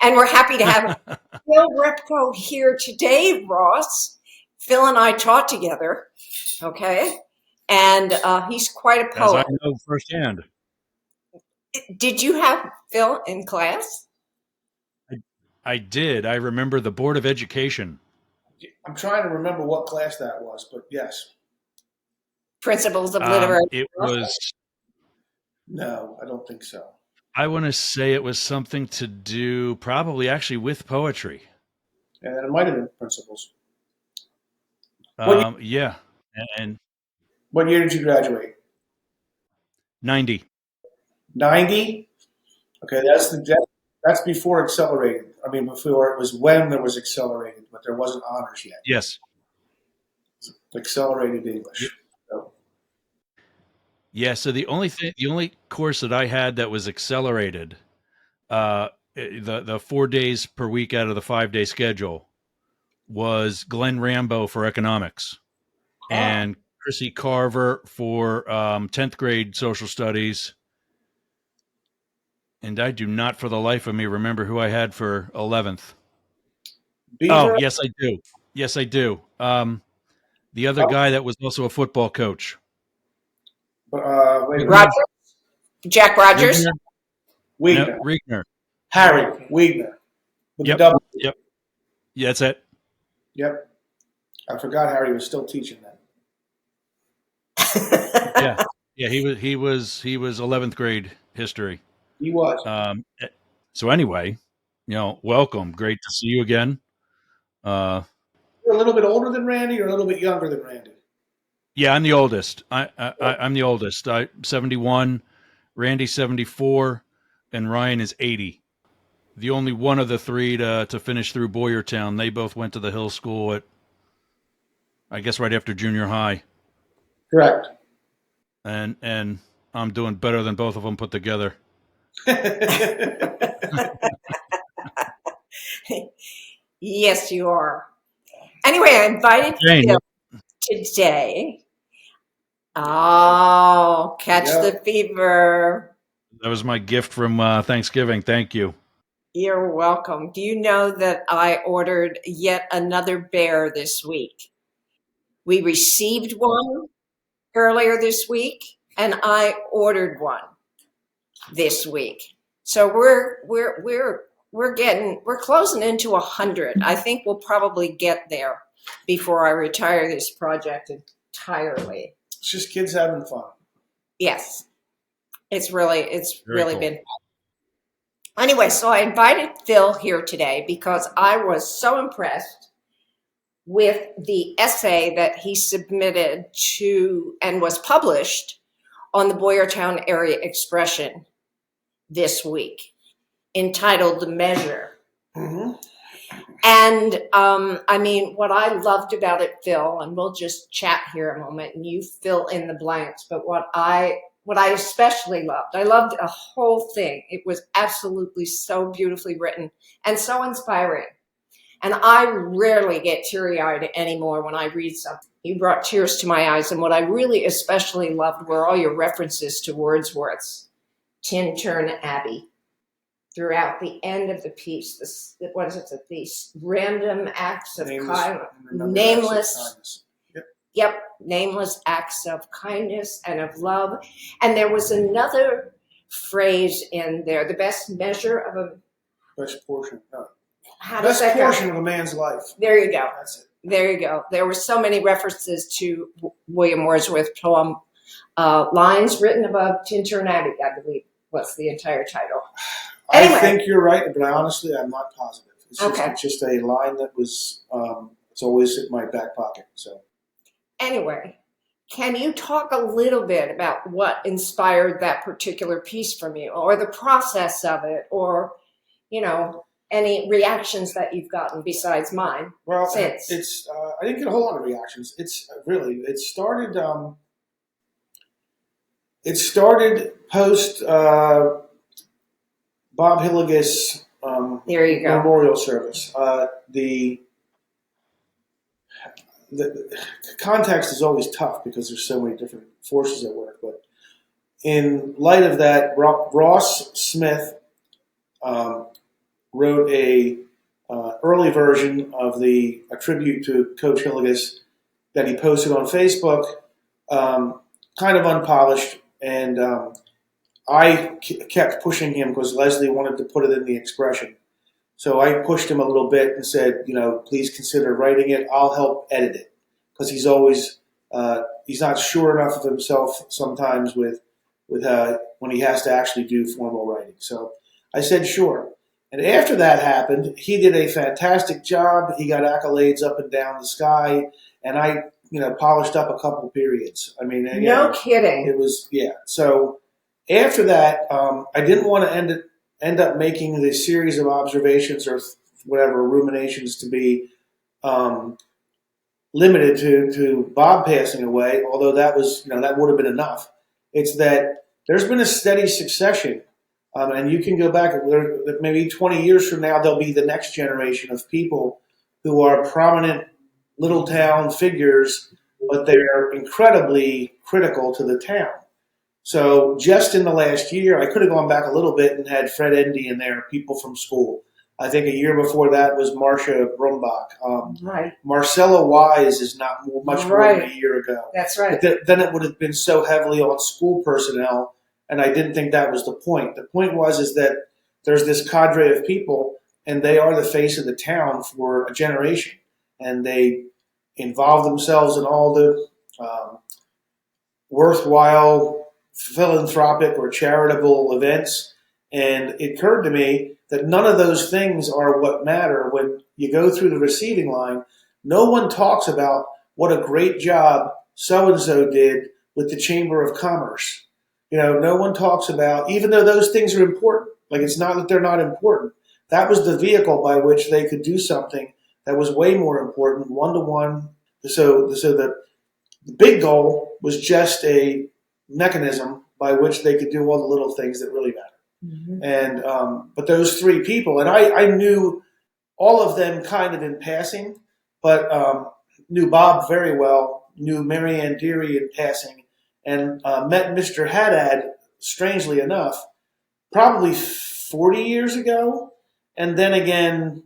And we're happy to have Phil Repko here today, Ross. Phil and I taught together, okay? And he's quite a As I poet. know firsthand. Did you have Phil in class? I did. I remember the Board of Education. I'm trying to remember what class that was, but yes. Principles of Literary It was, No, I don't think so. I want to say it was something to do probably actually with poetry. And it might have been principals. Yeah. And What year did you graduate? 90. 90? Okay, that's before accelerated. I mean, before it was when there was accelerated, but there wasn't honors yet. Yes. Accelerated English. So, Yeah. So the only course that I had that was accelerated, the 4 days per week out of the 5-day schedule was Glenn Rambo for economics and Chrissy Carver for 10th grade social studies. And I do not for the life of me remember who I had for 11th. Beaver? Oh, yes, I do. Yes, I do. The other guy that was also a football coach. Wait, Rogers? Jack Rogers? Wegener. No, Riegner. Harry Wegener. With Yep. the double. Yep. Yeah, that's it. Yep. I forgot Harry was still teaching then. Yeah. Yeah, he was 11th grade history. He was. So anyway, welcome. Great to see you again. You're a little bit older than Randy or a little bit younger than Randy? Yeah, I'm the oldest. I'm the oldest. I'm 71, Randy's 74, and Ryan is 80. The only one of the three to finish through Boyertown. They both went to the Hill School at, I guess, right after junior high. Correct. And I'm doing better than both of them put together. Yes, you are. Anyway, I invited Jane. Phil today. Oh, catch the fever. That was my gift from Thanksgiving. Thank you. You're welcome. Do you know that I ordered yet another bear this week? We received one earlier this week, and I ordered one this week. So we're closing into 100. I think we'll probably get there before I retire this project entirely. It's just kids having fun. Yes. It's really cool. been fun. Anyway, so I invited Phil here today because I was so impressed with the essay that he submitted to and was published on the Boyertown Area Expression this week, entitled The Measure. Mm-hmm. And I mean, what I loved about it, Phil, and we'll just chat here a moment and you fill in the blanks, but what I especially loved, I loved the whole thing. It was absolutely so beautifully written and so inspiring. And I rarely get teary-eyed anymore when I read something. You brought tears to my eyes. And what I really especially loved were all your references to Wordsworth's Tintern Abbey throughout the end of the piece. These random acts of kindness, nameless. Yep, nameless acts of kindness and of love. And there was another phrase in there, the best measure of a... Best portion. No. How best does that portion go? of a man's life. There you go. That's it. There you go. There were so many references to William Wordsworth's poem, Lines Written Above Tintern Abbey, I believe was the entire title. Anyway. I think you're right, but honestly, I'm not positive. It's just a line that was, it's always in my back pocket. So. Anyway, can you talk a little bit about what inspired that particular piece from you, or the process of it, or, any reactions that you've gotten besides mine? Well, since it's I didn't get a whole lot of reactions. It started post Bob Hilligus there you go. memorial service. The context is always tough because there's so many different forces at work. But in light of that, Ross Smith wrote a early version of a tribute to Coach Hilligus that he posted on Facebook, kind of unpolished, and I kept pushing him because Leslie wanted to put it in the Expression. So I pushed him a little bit and said, please consider writing it. I'll help edit it, because he's always he's not sure enough of himself sometimes with when he has to actually do formal writing. So I said sure. And after that happened, he did a fantastic job. He got accolades up and down the sky, and I polished up a couple periods. I mean, no kidding. It was, yeah. So after that, I didn't want to end up making the series of observations or whatever ruminations to be limited to Bob passing away, although that was, that would have been enough. It's that there's been a steady succession, and you can go back, maybe 20 years from now, there'll be the next generation of people who are prominent little town figures, but they're incredibly critical to the town. So just in the last year, I could have gone back a little bit and had Fred Endy in there, people from school. I think a year before that was Marcia Brumbach. Right. Marcella Wise is not much more than a year ago. That's right. But then it would have been so heavily on school personnel, and I didn't think that was the point. The point is that there's this cadre of people, and they are the face of the town for a generation, and they involve themselves in all the worthwhile philanthropic or charitable events. And it occurred to me that none of those things are what matter when you go through the receiving line. No one talks about what a great job so-and-so did with the Chamber of Commerce. No one talks about, even though those things are important, like it's not that they're not important. That was the vehicle by which they could do something that was way more important, one-to-one. So the big goal was just a mechanism by which they could do all the little things that really matter. Mm-hmm. And but those three people, and I knew all of them kind of in passing, but knew Bob very well, knew Mary Ann Deary in passing, and met Mr. Haddad, strangely enough, probably 40 years ago, and then again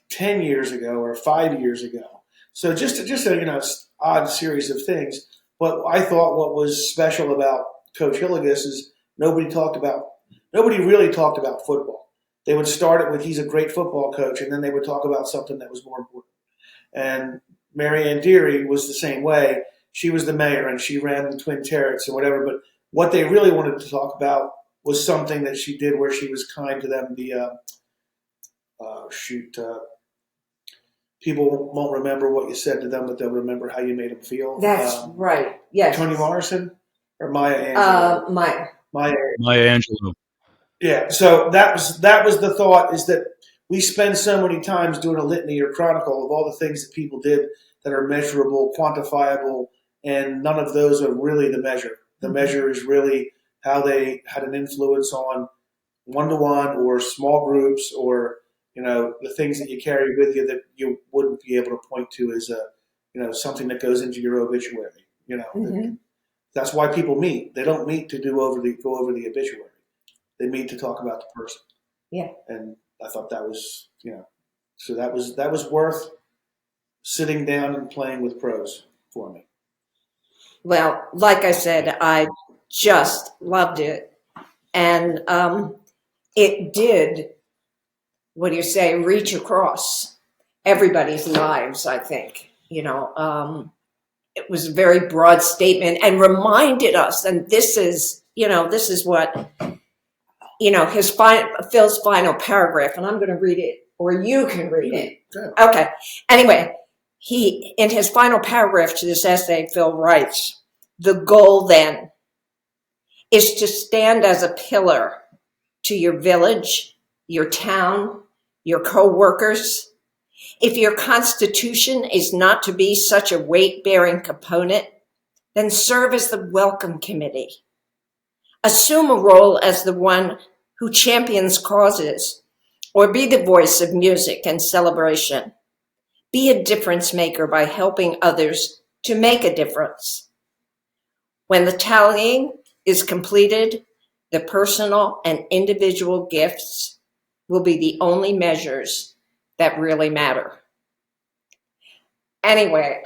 10 years ago or 5 years ago. So just a odd series of things. But I thought what was special about Coach Hilligus is nobody really talked about football. They would start it with he's a great football coach, and then they would talk about something that was more important. And Mary Ann Deary was the same way. She was the mayor, and she ran the Twin Terrace or whatever. But what they really wanted to talk about was something that she did where she was kind to them. People won't remember what you said to them, but they'll remember how you made them feel. That's right. Yes. Toni Morrison or Maya Angelou? Maya Angelou. Yeah. So that was the thought, is that we spend so many times doing a litany or chronicle of all the things that people did that are measurable, quantifiable, and none of those are really the measure. The measure is really how they had an influence on one-to-one or small groups, or the things that you carry with you that you wouldn't be able to point to as something that goes into your obituary. Mm-hmm. That's why people meet. They don't meet to go over the obituary. They meet to talk about the person. Yeah. And I thought that was, so that was worth sitting down and playing with Prose for me. Well, like I said, I just loved it. And it did, reach across everybody's lives, I think. It was a very broad statement and reminded us, and this is what, Phil's final paragraph, and I'm going to read it, or you can read it. Yeah. Okay. Anyway, in his final paragraph to this essay, Phil writes, "The goal then is to stand as a pillar to your village, your town, your co-workers. If your constitution is not to be such a weight-bearing component, then serve as the welcome committee. Assume a role as the one who champions causes, or be the voice of music and celebration. Be a difference maker by helping others to make a difference. When the tallying is completed, the personal and individual gifts will be the only measures that really matter. Anyway,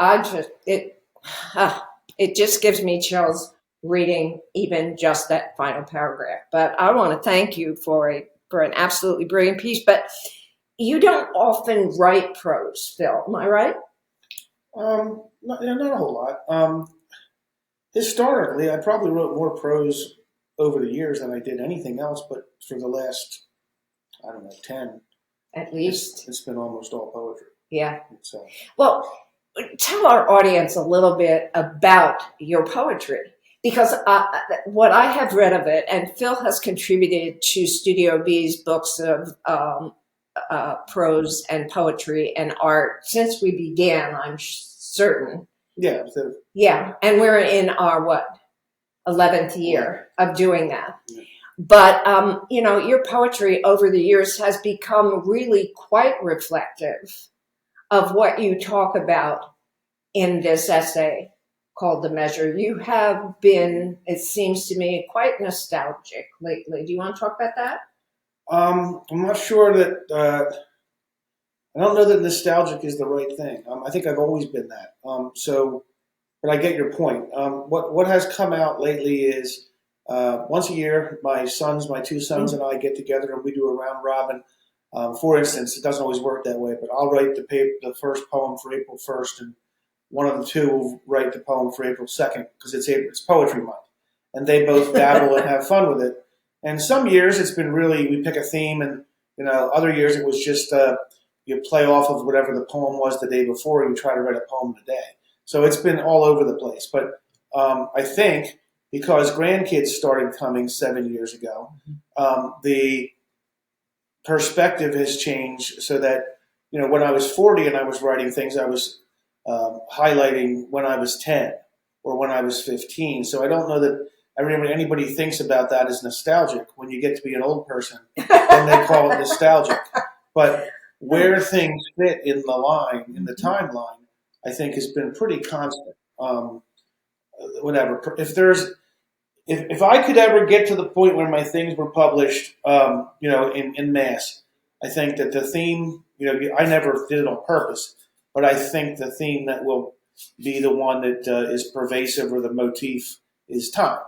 it just gives me chills reading even just that final paragraph. But I want to thank you for an absolutely brilliant piece. But you don't often write prose, Phil. Am I right? Not a whole lot. Historically, I probably wrote more prose over the years than I did anything else. But for the last, I don't know, 10 at least, it's been almost all poetry. Yeah. So, well, tell our audience a little bit about your poetry, because what I have read of it, and Phil has contributed to Studio B's books of prose and poetry and art since we began, I'm certain. Yeah. Yeah. And we're in our, 11th year of doing that. Yeah. But, your poetry over the years has become really quite reflective of what you talk about in this essay called The Measure. You have been, it seems to me, quite nostalgic lately. Do you want to talk about that? I'm not sure that, I don't know that nostalgic is the right thing. I think I've always been that. But I get your point. What has come out lately is once a year, my two sons and I get together and we do a round robin. For instance, it doesn't always work that way, but I'll write the first poem for April 1st, and one of the two will write the poem for April 2nd because it's poetry month. And they both dabble and have fun with it. And some years it's been really, we pick a theme, and other years it was just you play off of whatever the poem was the day before, and you try to write a poem in a day. So it's been all over the place. But I think because grandkids started coming 7 years ago, the perspective has changed so that, when I was 40 and I was writing things, I was highlighting when I was 10 or when I was 15. So I don't know that anybody thinks about that as nostalgic. When you get to be an old person, then they call it nostalgic. But where things fit in the timeline, I think has been pretty constant. Whatever. If I could ever get to the point where my things were published, in mass, I think that the theme, I never did it on purpose, but I think the theme that will be the one that is pervasive, or the motif, is time.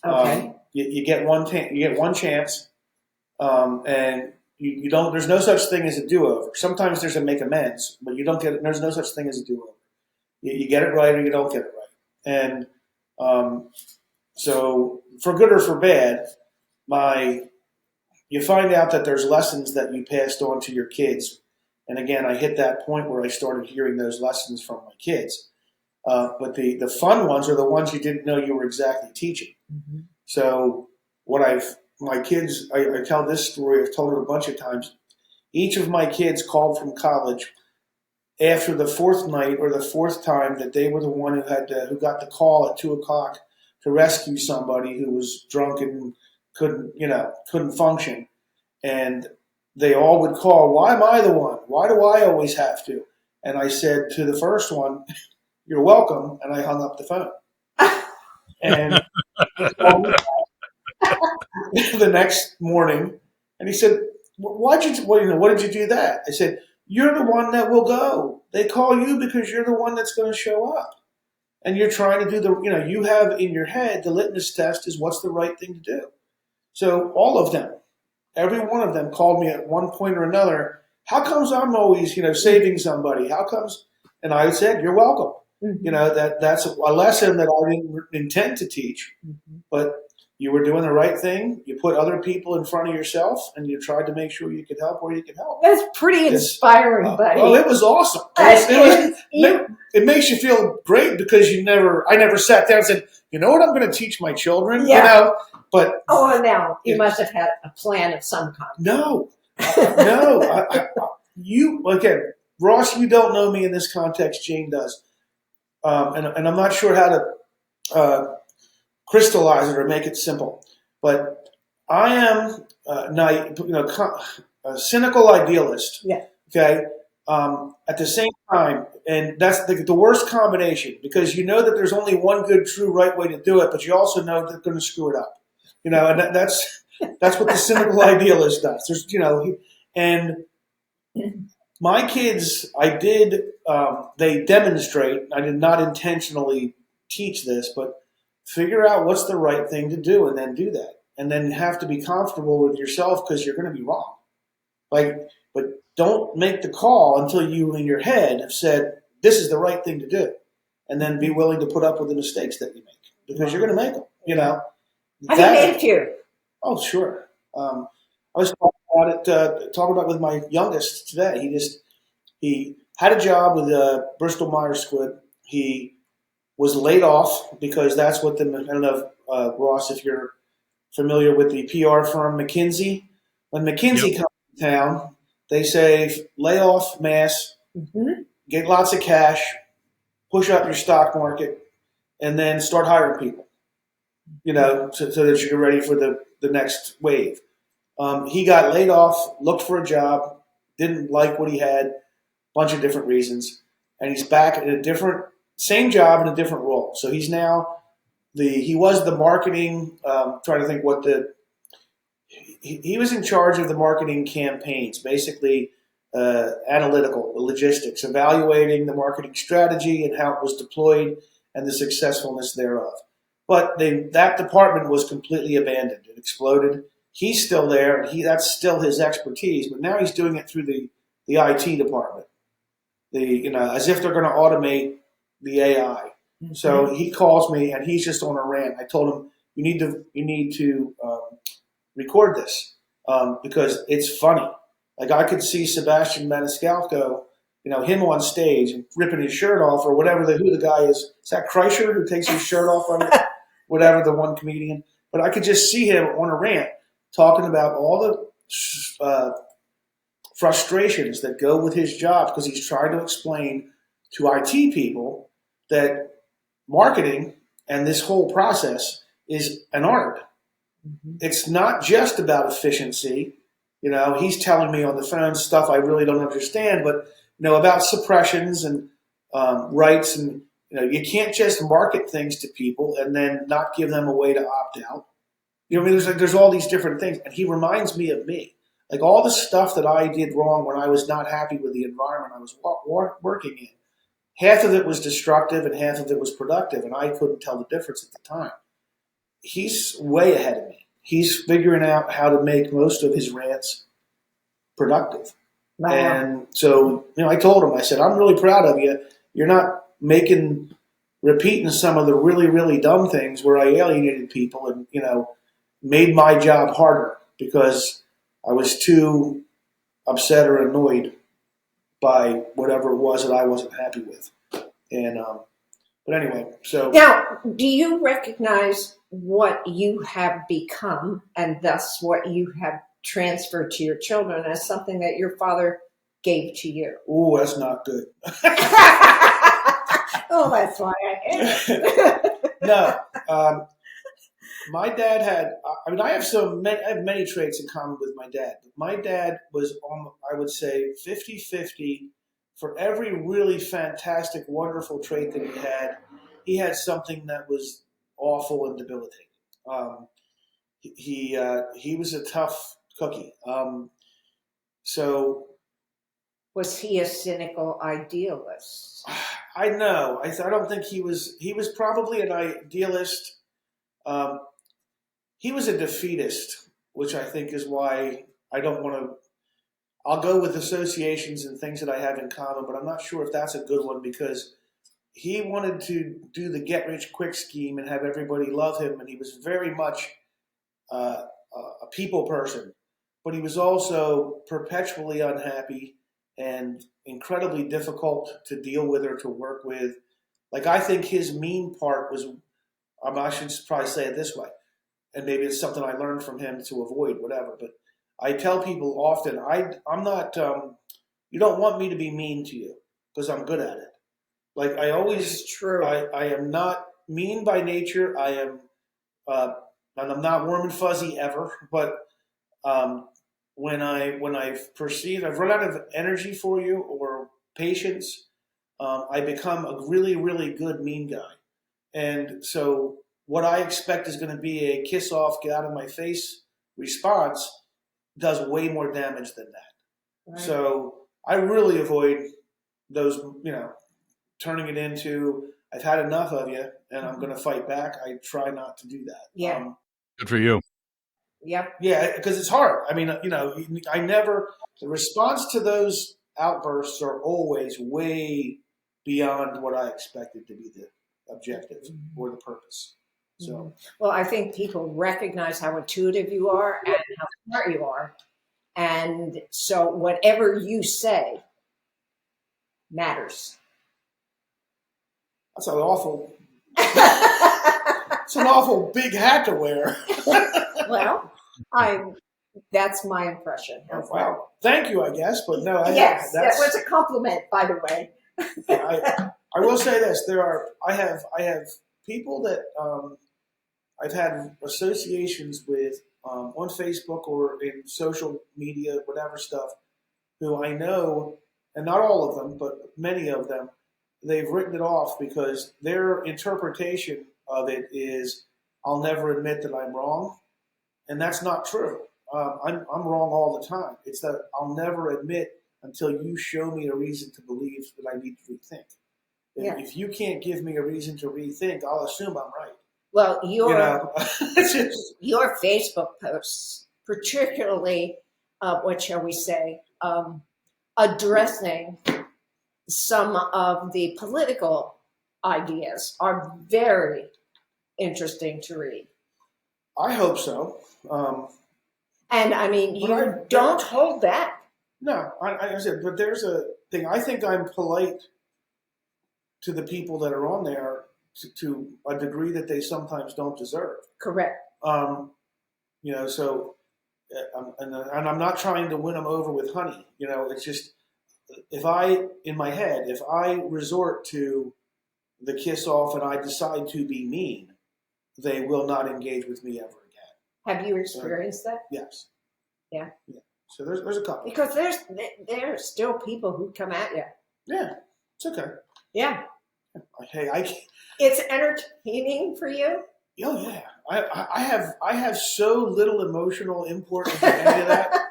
Okay. You get one chance, and you don't. There's no such thing as a do-over. Sometimes there's a make amends, but you don't get. There's no such thing as a do-over. You get it right or you don't get it right, and so for good or for bad, you find out that there's lessons that you passed on to your kids. And again, I hit that point where I started hearing those lessons from my kids. But the fun ones are the ones you didn't know you were exactly teaching. Mm-hmm. So my kids, I tell this story, I've told it a bunch of times. Each of my kids called from college after the fourth night or the fourth time that they were the one who got the call at 2:00 to rescue somebody who was drunk and couldn't function. And they all would call, "Why am I the one? Why do I always have to?" And I said to the first one, "You're welcome," and I hung up the phone. And the next morning, and he said, what did you do that? I said, "You're the one that will go. They call you because you're the one that's going to show up. And you're trying to do you have in your head, the litmus test is what's the right thing to do." So all of them, every one of them called me at one point or another. "How comes I'm always, saving somebody? How comes?" And I said, "You're welcome." Mm-hmm. That's a lesson that I didn't intend to teach, mm-hmm. but you were doing the right thing. You put other people in front of yourself, and you tried to make sure you could help where you could help. That's pretty inspiring, buddy. Well, it was awesome. It makes you feel great because I never sat down and said, "You know what I'm going to teach my children?" Yeah. But now you must have had a plan of some kind. No. Again, Ross, you don't know me in this context. Jane does, and I'm not sure how to crystallize it or make it simple. But I am a cynical idealist. Yeah. Okay. At the same time, and that's the worst combination, because you know that there's only one good, true, right way to do it, but you also know they're going to screw it up. And That's what the cynical idealist does. There's, and my kids, they demonstrate, I did not intentionally teach this, but figure out what's the right thing to do and then do that. And then you have to be comfortable with yourself because you're going to be wrong. But don't make the call until you in your head have said, this is the right thing to do. And then be willing to put up with the mistakes that you make because you're going to make them, Have you made a few? Oh, sure. I was talking about it with my youngest today. He had a job with Bristol Myers Squibb. He was laid off because that's what I don't know, Ross, if you're familiar with the PR firm McKinsey. When McKinsey comes to town, they say lay off mass, get lots of cash, push up your stock market, and then start hiring people, so that you're ready for the next wave. He got laid off, looked for a job, didn't like what he had, bunch of different reasons, and he's back at same job in a different role. So he's now he was the marketing, trying to think he was in charge of the marketing campaigns, basically analytical, logistics, evaluating the marketing strategy and how it was deployed and the successfulness thereof. But that department was completely abandoned. It exploded. He's still there, and that's still his expertise, but now he's doing it through the IT department. As if they're going to automate the AI. So he calls me, and he's just on a rant. I told him, you need to record this because it's funny. Like I could see Sebastian Maniscalco, him on stage and ripping his shirt off or whatever. Who the guy is? Is that Kreischer who takes his shirt off on whatever, the one comedian? But I could just see him on a rant talking about all the frustrations that go with his job because he's trying to explain to IT people that marketing and this whole process is an art. It's not just about efficiency. He's telling me on the phone stuff I really don't understand, but about suppressions and rights, and you can't just market things to people and then not give them a way to opt out. There's all these different things, and he reminds me of me. Like all the stuff that I did wrong when I was not happy with the environment I was working in. Half of it was destructive and half of it was productive, and I couldn't tell the difference at the time. He's way ahead of me. He's figuring out how to make most of his rants productive. Wow. And so, I told him, I said, I'm really proud of you. You're not repeating some of the really, really dumb things where I alienated people and, made my job harder because I was too upset or annoyed by whatever it was that I wasn't happy with. And, but anyway, so. Now, do you recognize what you have become and thus what you have transferred to your children as something that your father gave to you? Oh, that's not good. Oh, that's why I am. No. My dad I have many traits in common with my dad. My dad was, I would say, 50-50. For every really fantastic, wonderful trait that he had something that was awful and debilitating. He was a tough cookie. So, was he a cynical idealist? I know. I don't think he was. He was probably an idealist. He was a defeatist, which I think is why I don't want to. I'll go with associations and things that I have in common, but I'm not sure if that's a good one because he wanted to do the get-rich-quick scheme and have everybody love him, and he was very much a people person. But he was also perpetually unhappy and incredibly difficult to deal with or to work with. Like, I think his mean part was, I should probably say it this way, and maybe it's something I learned from him to avoid, whatever, but I tell people often, I'm not, you don't want me to be mean to you because I'm good at it. Like I always, true. I am not mean by nature. I am, and I'm not warm and fuzzy ever, but when I perceive I've run out of energy for you or patience, I become a really, really good mean guy. And so what I expect is going to be a kiss off, get out of my face response does way more damage than that. Right. So I really avoid those, turning it into, I've had enough of you and I'm going to fight back. I try not to do that. Yeah. Good for you. Yep. Yeah, because it's hard. I mean, the response to those outbursts are always way beyond what I expected to be the objective or the purpose. So, well, I think people recognize how intuitive you are and how smart you are. And so whatever you say matters. that's an awful big hat to wear. Well, that's my impression. Wow. Thank you, I guess, but no. Yes, that was a compliment, by the way. I will say this: I have people that I've had associations with on Facebook or in social media, whatever stuff, who I know, and not all of them, but many of them, they've written it off because their interpretation of it is, "I'll never admit that I'm wrong," and that's not true. I'm wrong all the time. It's that I'll never admit until you show me a reason to believe that I need to rethink. Yeah. If you can't give me a reason to rethink, I'll assume I'm right. Well, You your Facebook posts, particularly, what shall we say, addressing some of the political ideas, are very interesting to read. I hope so. And I mean, you don't hold back. No, I said, but there's a thing. I think I'm polite to the people that are on there to a degree that they sometimes don't deserve. Correct. So, and I'm not trying to win them over with honey. It's just, in my head, if I resort to the kiss off and I decide to be mean, they will not engage with me ever again. Have you experienced that? Yes. Yeah. So there's a couple. Because there's still people who come at you. Yeah, it's okay. Yeah. Hey, it's entertaining for you. Oh yeah, I have so little emotional import into any of that.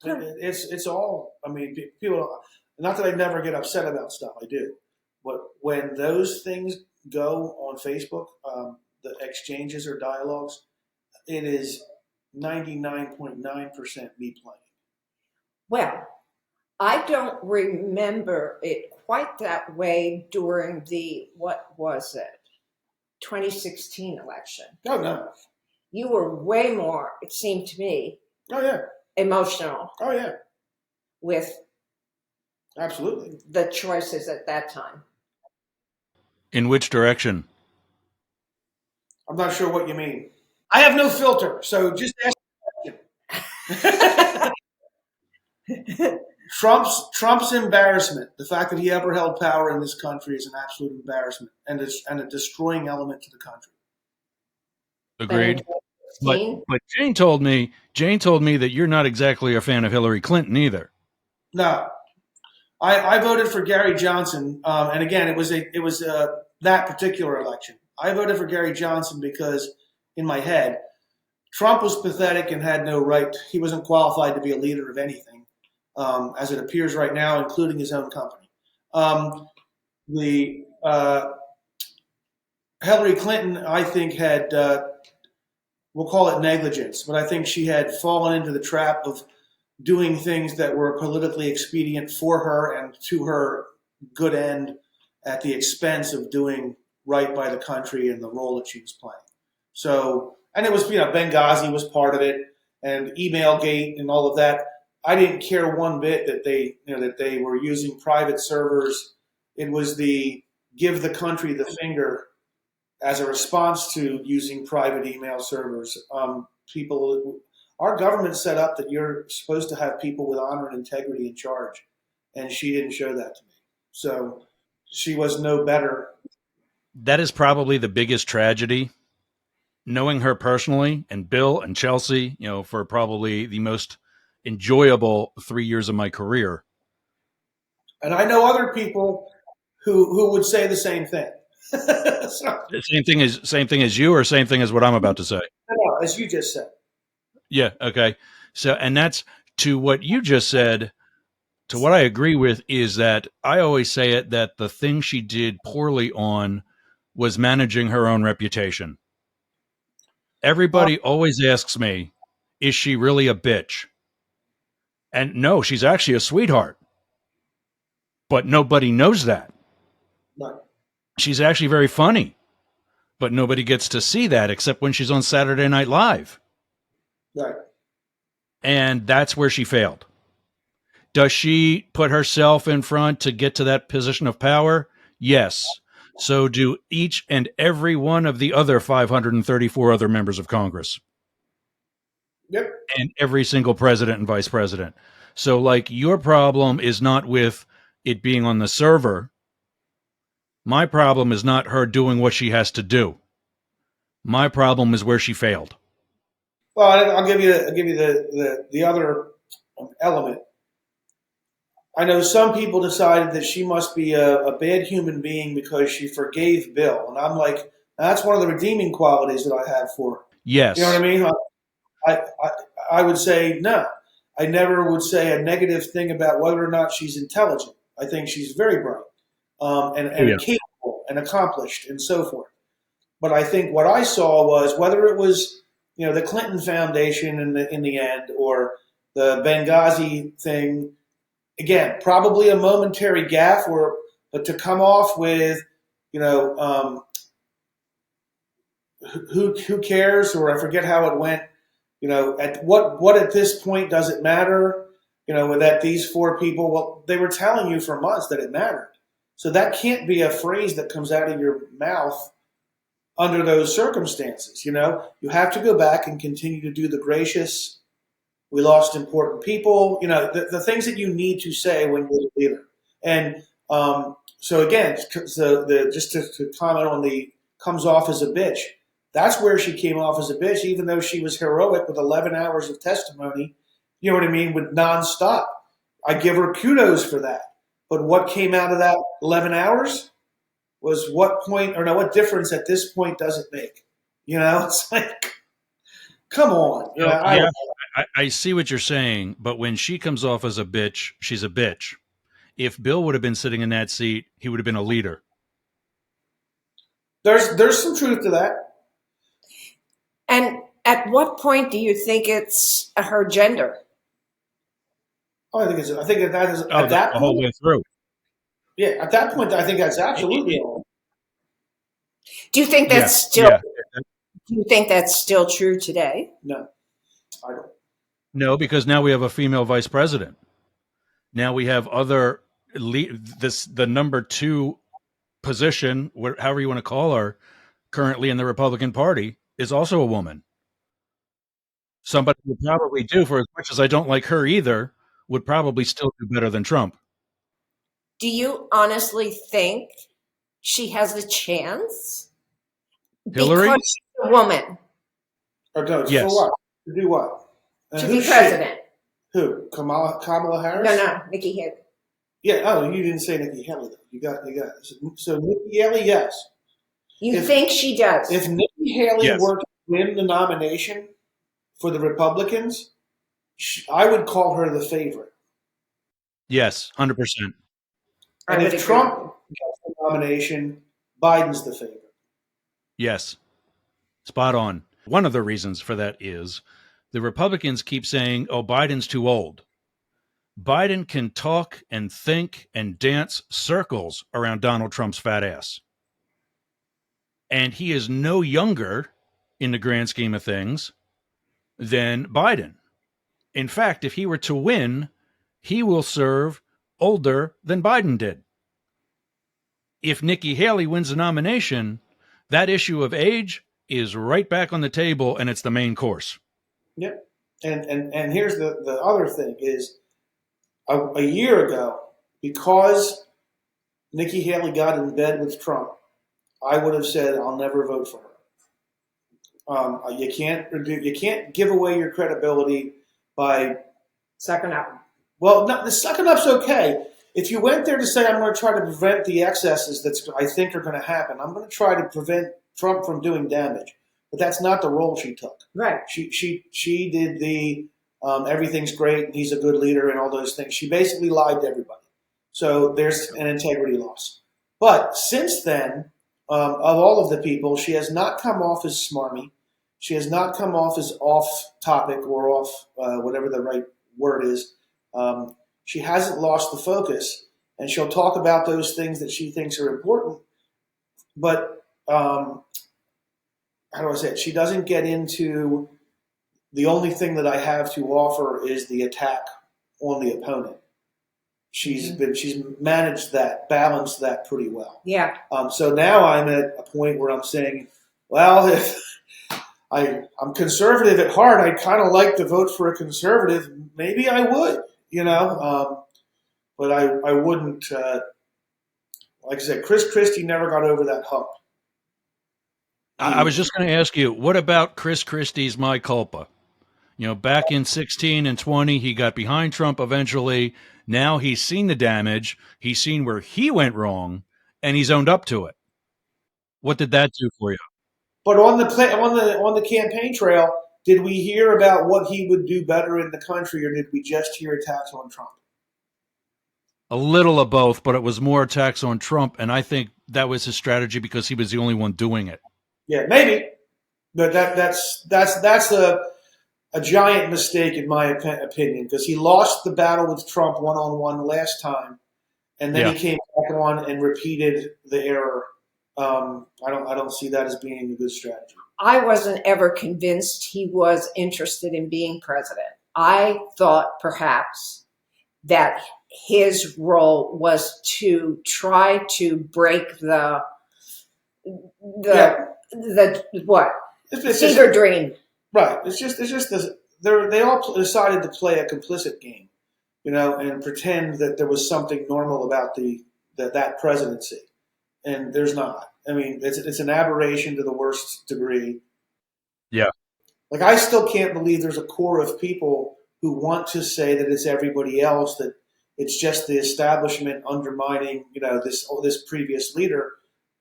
It's all. I mean, people. Not that I never get upset about stuff. I do, but when those things go on Facebook, the exchanges or dialogues, it is 99.9% me playing. Well, I don't remember it quite that way during the, what was it, 2016 election. Oh, no. You were way more, it seemed to me, emotional. Oh, yeah. With absolutely the choices at that time. In which direction? I'm not sure what you mean. I have no filter, so just ask the question. Trump's embarrassment, the fact that he ever held power in this country, is an absolute embarrassment and a destroying element to the country. Agreed. But Jane told me that you're not exactly a fan of Hillary Clinton either. No, I voted for Gary Johnson, and again, it was that particular election. I voted for Gary Johnson because, in my head, Trump was pathetic and had no right. He wasn't qualified to be a leader of anything, as it appears right now, including his own company. Hillary Clinton, I think, had, we'll call it negligence, but I think she had fallen into the trap of doing things that were politically expedient for her and to her good end at the expense of doing right by the country and the role that she was playing. So, and it was, Benghazi was part of it, and Emailgate and all of that. I didn't care one bit that they were using private servers. It was the give the country the finger as a response to using private email servers. Our government set up that you're supposed to have people with honor and integrity in charge, and she didn't show that to me. So she was no better. That is probably the biggest tragedy. Knowing her personally, and Bill and Chelsea, for probably the most enjoyable 3 years of my career. And I know other people who would say the same thing. Same thing as you, or same thing as what I'm about to say? No, as you just said. Yeah. Okay. So, and that's to what you just said. To what I agree with is that I always say it that the thing she did poorly on was managing her own reputation. Everybody always asks me, is she really a bitch? And no, she's actually a sweetheart. But nobody knows that. Right. She's actually very funny. But nobody gets to see that except when she's on Saturday Night Live. Right. And that's where she failed. Does she put herself in front to get to that position of power? Yes. So do each and every one of the other 534 other members of Congress. Yep. And every single president and vice president. So, like, your problem is not with it being on the server. My problem is not her doing what she has to do. My problem is where she failed. Well, I'll give you the other element. I know some people decided that she must be a bad human being because she forgave Bill, and I'm like, that's one of the redeeming qualities that I have for her. Yes. You know what I mean? I would say no. I never would say a negative thing about whether or not she's intelligent. I think she's very bright and capable and accomplished and so forth. But I think what I saw was whether it was the Clinton Foundation in the end or the Benghazi thing. Again, probably a momentary gaffe, but to come off with who cares, or I forget how it went. At what at this point does it matter? That these four people, well, they were telling you for months that it mattered. So that can't be a phrase that comes out of your mouth under those circumstances. You have to go back and continue to do the gracious. We lost important people. The things that you need to say when you're a leader. And so again, just to comment on the comes off as a bitch. That's where she came off as a bitch, even though she was heroic with 11 hours of testimony, you know what I mean, with nonstop. I give her kudos for that. But what came out of that 11 hours was what difference at this point does it make? It's like, come on. I see what you're saying, but when she comes off as a bitch, she's a bitch. If Bill would have been sitting in that seat, he would have been a leader. There's some truth to that. And at what point do you think it's her gender? Oh, I think that is at that point, the whole way through. Yeah, at that point, I think that's absolutely all. Do you think that's still? Yeah. Do you think that's still true today? No, I don't. No, because now we have a female vice president. Now we have the number 2 position, however you want to call her, currently in the Republican Party, is also a woman. Somebody would probably do, for as much as I don't like her either, would probably still do better than Trump. Do you honestly think she has a chance? Hillary? Because she's a woman. Or no, yes. For what? To do what? To be president. Who? Kamala Harris? No, Nikki Haley. Yeah. Oh, you didn't say Nikki Haley. Though. You got. So Nikki Haley, yes. You think she does? If Nikki Haley were to win the nomination for the Republicans, I would call her the favorite. Yes, 100%. And if Trump gets the nomination, Biden's the favorite. Yes, spot on. One of the reasons for that is the Republicans keep saying, oh, Biden's too old. Biden can talk and think and dance circles around Donald Trump's fat ass. And he is no younger in the grand scheme of things than Biden. In fact, if he were to win, he will serve older than Biden did. If Nikki Haley wins the nomination, that issue of age is right back on the table, and it's the main course. Yep. And here's the other thing is a year ago, because Nikki Haley got in bed with Trump, I would have said I'll never vote for her. You can't give away your credibility by sucking up. Well, no, the sucking up's okay. If you went there to say I'm going to try to prevent the excesses that I think are going to happen, I'm going to try to prevent Trump from doing damage. but that's not the role she took. Right. She did the everything's great and he's a good leader and all those things. She basically lied to everybody. So there's an integrity loss. But since then, of all of the people, she has not come off as smarmy. She has not come off as off topic or off whatever the right word is. She hasn't lost the focus, and she'll talk about those things that she thinks are important. But how do I say it? She doesn't get into the only thing that I have to offer is the attack on the opponent. She's managed that, balanced that pretty well. Yeah. So now I'm at a point where I'm saying, well, if I'm conservative at heart, I'd kind of like to vote for a conservative. Maybe I would, but I wouldn't. Like I said, Chris Christie never got over that hump. I was just going to ask you, what about Chris Christie's mea culpa? Back in 16 and 20, he got behind Trump eventually. Now he's seen the damage. He's seen where he went wrong, and he's owned up to it. What did that do for you? But on the campaign trail, did we hear about what he would do better in the country, or did we just hear attacks on Trump? A little of both, but it was more attacks on Trump, and I think that was his strategy because he was the only one doing it. Yeah, maybe, but that's a giant mistake in my opinion, because he lost the battle with Trump one-on-one last time, and then he came back on and repeated the error. I don't see that as being a good strategy. I wasn't ever convinced he was interested in being president. I thought perhaps that his role was to try to break the what? Fever dream. Right. It's just this. They all decided to play a complicit game, and pretend that there was something normal about that presidency, and there's not. I mean, it's an aberration to the worst degree. Yeah. Like, I still can't believe there's a core of people who want to say that it's everybody else, that it's just the establishment undermining, this previous leader.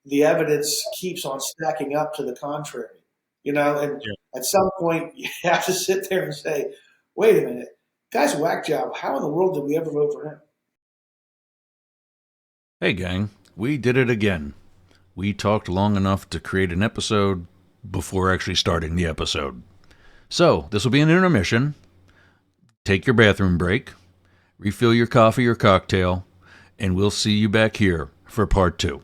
The evidence keeps on stacking up to the contrary. At some point you have to sit there and say, wait a minute, guy's a whack job. How in the world did we ever vote for him? Hey, gang, we did it again. We talked long enough to create an episode before actually starting the episode. So, this will be an intermission. Take your bathroom break, refill your coffee or cocktail, and we'll see you back here for part 2.